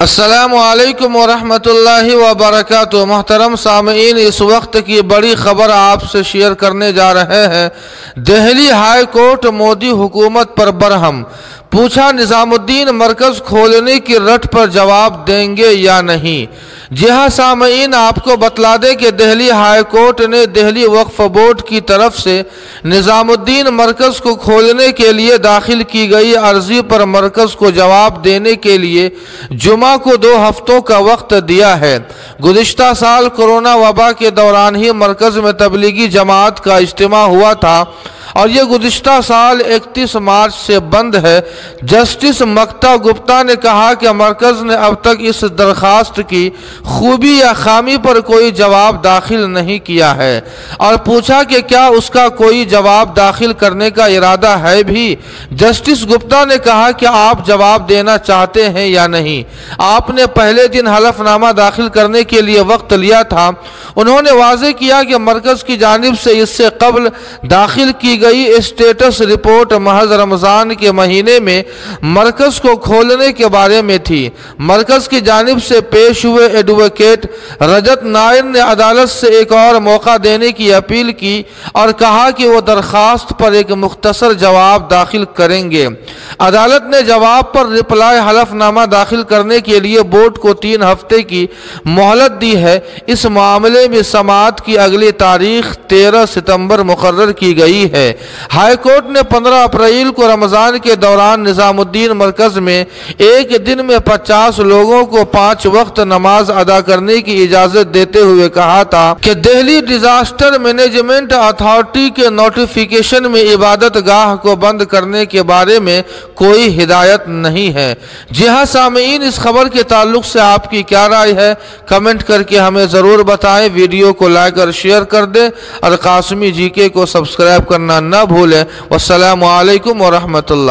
अस्सलामु अलैकुम वरहमतुल्लाहि वबरकातुहू। मोहतरम सामईन, इस वक्त की बड़ी खबर आपसे शेयर करने जा रहे हैं। दिल्ली हाई कोर्ट मोदी हुकूमत पर बरहम। पूछा, निज़ामुद्दीन मरकज़ खोलने की रट पर जवाब देंगे या नहीं। जी हाँ सामईन, आपको बतला दें कि दिल्ली हाई कोर्ट ने दिल्ली वक्फ बोर्ड की तरफ से निज़ामुद्दीन मरकज़ को खोलने के लिए दाखिल की गई अर्जी पर मरकज़ को जवाब देने के लिए जुमा को 2 हफ्तों का वक्त दिया है। गुज़िश्ता साल कोरोना वबा के दौरान ही मरकज़ में तबलीगी जमात का इज्तिमा हुआ था और ये गुज़िश्ता साल 31 मार्च से बंद है। जस्टिस मक्ता गुप्ता ने कहा कि मरकज़ ने अब तक इस दरख्वास्त की खूबी या खामी पर कोई जवाब दाखिल नहीं किया है और पूछा कि क्या उसका कोई जवाब दाखिल करने का इरादा है भी। जस्टिस गुप्ता ने कहा कि आप जवाब देना चाहते हैं या नहीं। आपने पहले दिन हलफनामा दाखिल करने के लिए वक्त लिया था। उन्होंने वाज़ेह किया कि मरकज़ की जानिब से इससे कबल दाखिल की गई स्टेटस रिपोर्ट महज रमज़ान के महीने में मरकज़ को खोलने के बारे में थी। मरकज़ की जानिब से पेश हुए एडवोकेट रजत नायर ने अदालत से एक और मौका देने की अपील की और कहा कि वो दरख्वास्त पर एक मुख्तसर जवाब दाखिल करेंगे। अदालत ने जवाब पर रिप्लाई हलफनामा दाखिल करने के लिए बोर्ड को 3 हफ्ते की मोहलत दी है। इस मामले में समाअत की अगली तारीख 13 सितंबर मुकर्रर की गई है। हाई कोर्ट ने 15 अप्रैल को रमज़ान के दौरान निज़ामुद्दीन मरकज़ में एक दिन में 50 लोगों को 5 वक्त नमाज अदा करने की इजाज़त देते हुए कहा था कि दिल्ली डिजास्टर मैनेजमेंट अथॉरिटी के नोटिफिकेशन में इबादत गाह को बंद करने के बारे में कोई हिदायत नहीं है। जी हाँ सामईन, इस खबर के ताल्लुक से आपकी क्या राय है, कमेंट करके हमें ज़रूर बताएं। वीडियो को लाइक और शेयर कर दें और कासमी जीके को सब्सक्राइब करना न भूलें। वस्सलामु अलैकुम वरहमतुल्लाह।